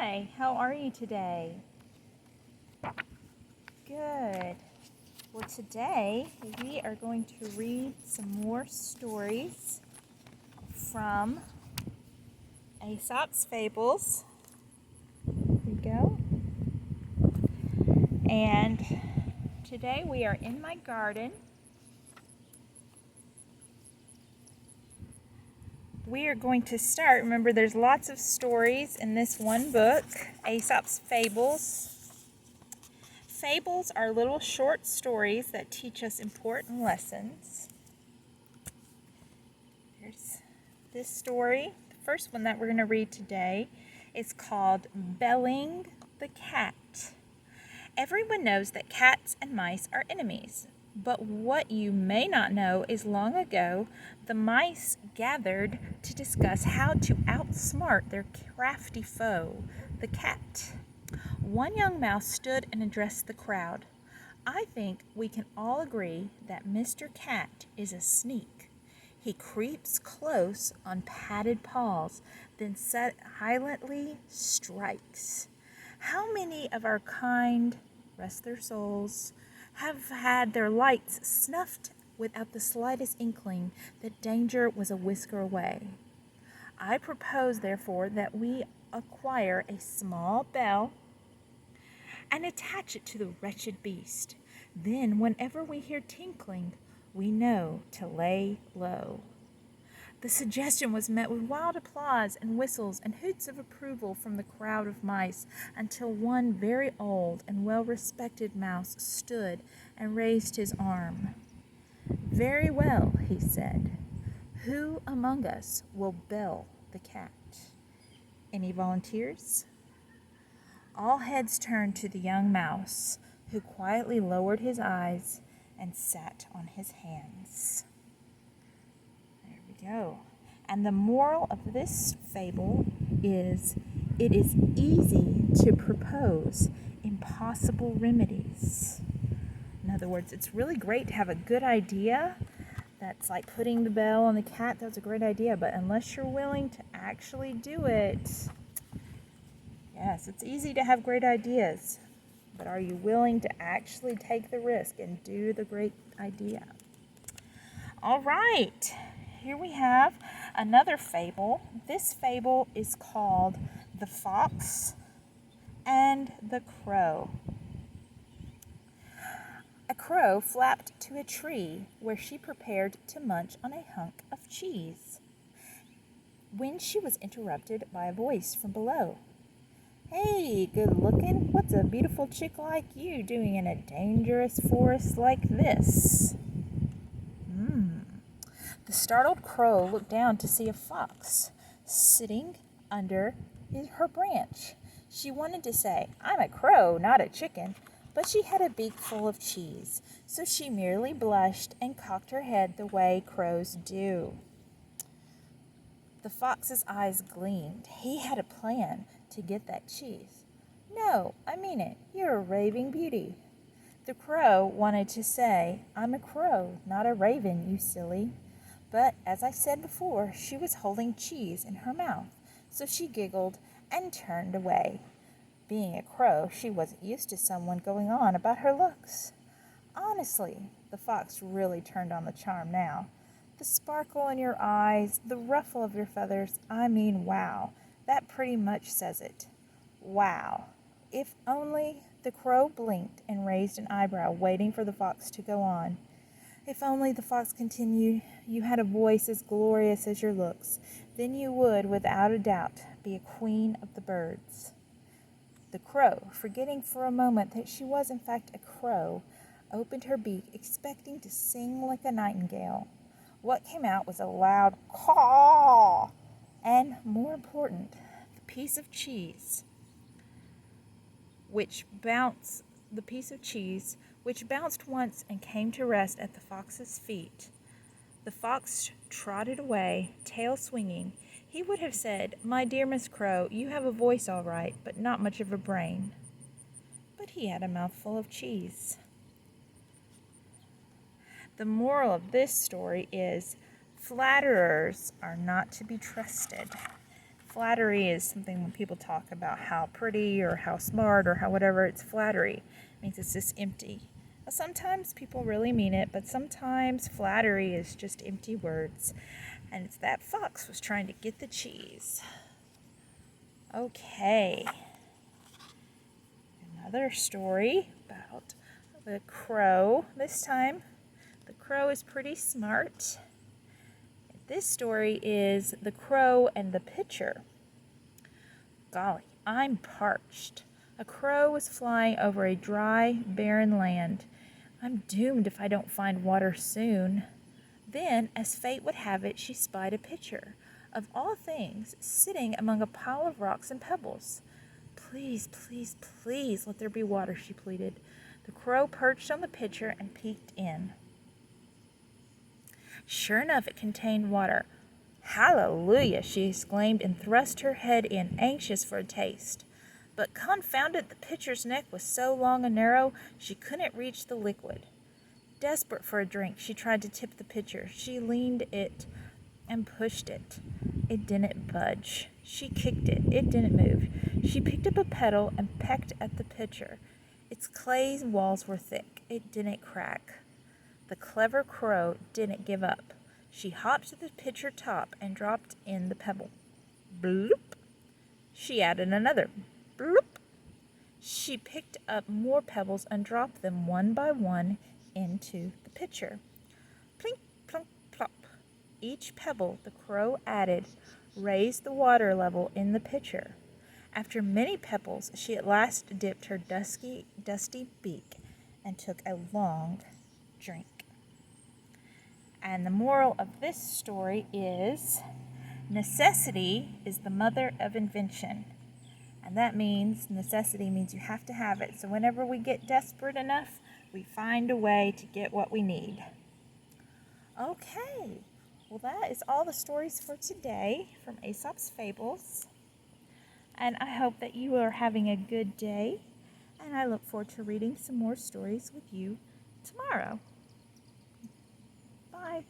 Hi, how are you today? Good. Well, today we are going to read some more stories from Aesop's Fables. Here we go. And today we are in my garden. We are going to start. Remember, there's lots of stories in this one book, Aesop's Fables. Fables are little short stories that teach us important lessons. Here's this story. The first one that we're going to read today is called Belling the Cat. Everyone knows that cats and mice are enemies. But what you may not know is long ago, the mice gathered to discuss how to outsmart their crafty foe, the cat. One young mouse stood and addressed the crowd. I think we can all agree that Mr. Cat is a sneak. He creeps close on padded paws, then silently strikes. How many of our kind, rest their souls, have had their lights snuffed without the slightest inkling that danger was a whisker away? I propose, therefore, that we acquire a small bell and attach it to the wretched beast. Then, whenever we hear tinkling, we know to lay low. The suggestion was met with wild applause and whistles and hoots of approval from the crowd of mice, until one very old and well-respected mouse stood and raised his arm. "Very well," he said. "Who among us will bell the cat? Any volunteers?" All heads turned to the young mouse, who quietly lowered his eyes and sat on his hands. There we go. And the moral of this fable is, it is easy to propose impossible remedies. In other words, it's really great to have a good idea. That's like putting the bell on the cat. That's a great idea. But unless you're willing to actually do it, yes, it's easy to have great ideas. But are you willing to actually take the risk and do the great idea? All right, here we have another fable. This fable is called The Fox and the Crow. A crow flapped to a tree where she prepared to munch on a hunk of cheese, when she was interrupted by a voice from below. "Hey, good looking, what's a beautiful chick like you doing in a dangerous forest like this?" The startled crow looked down to see a fox sitting under her branch. She wanted to say, "I'm a crow, not a chicken," but she had a beak full of cheese, so she merely blushed and cocked her head the way crows do. The fox's eyes gleamed. He had a plan to get that cheese. "No, I mean it. You're a raving beauty." The crow wanted to say, "I'm a crow, not a raven, you silly." But, as I said before, she was holding cheese in her mouth, so she giggled and turned away. Being a crow, she wasn't used to someone going on about her looks. Honestly, the fox really turned on the charm now. The sparkle in your eyes, the ruffle of your feathers, I mean, wow. That pretty much says it. Wow. If only the crow blinked and raised an eyebrow, waiting for the fox to go on. If only the fox continued, "You had a voice as glorious as your looks. Then you would, without a doubt, be a queen of the birds." The crow, forgetting for a moment that she was in fact a crow, opened her beak, expecting to sing like a nightingale. What came out was a loud caw, and, more important, the piece of cheese, which bounced once and came to rest at the fox's feet. The fox trotted away, tail swinging. He would have said, "My dear Miss Crow, you have a voice all right, but not much of a brain." But he had a mouthful of cheese. The moral of this story is, flatterers are not to be trusted. Flattery is something when people talk about how pretty or how smart or how whatever, it's flattery. It means it's just empty. Well, sometimes people really mean it, but sometimes flattery is just empty words. And it's that fox was trying to get the cheese. Okay. Another story about the crow. This time, the crow is pretty smart. This story is The Crow and the Pitcher. Golly, I'm parched. A crow was flying over a dry, barren land. I'm doomed if I don't find water soon. Then, as fate would have it, she spied a pitcher, of all things, sitting among a pile of rocks and pebbles. Please, please, please, let there be water, she pleaded. The crow perched on the pitcher and peeked in. Sure enough, it contained water. Hallelujah, she exclaimed and thrust her head in, anxious for a taste. But confound it, the pitcher's neck was so long and narrow she couldn't reach the liquid. Desperate for a drink, she tried to tip the pitcher. She leaned it and pushed it. It didn't budge. She kicked it. It didn't move. She picked up a petal and pecked at the pitcher. Its clay walls were thick. It didn't crack. The clever crow didn't give up. She hopped to the pitcher top and dropped in the pebble. Bloop! She added another. Bloop! She picked up more pebbles and dropped them one by one into the pitcher. Plink, plunk, plop. Each pebble the crow added raised the water level in the pitcher. After many pebbles, she at last dipped her dusty beak and took a long drink. And the moral of this story is necessity is the mother of invention. And that means necessity means you have to have it. So whenever we get desperate enough, we find a way to get what we need. Okay, well that is all the stories for today from Aesop's Fables. And I hope that you are having a good day. And I look forward to reading some more stories with you tomorrow. Bye.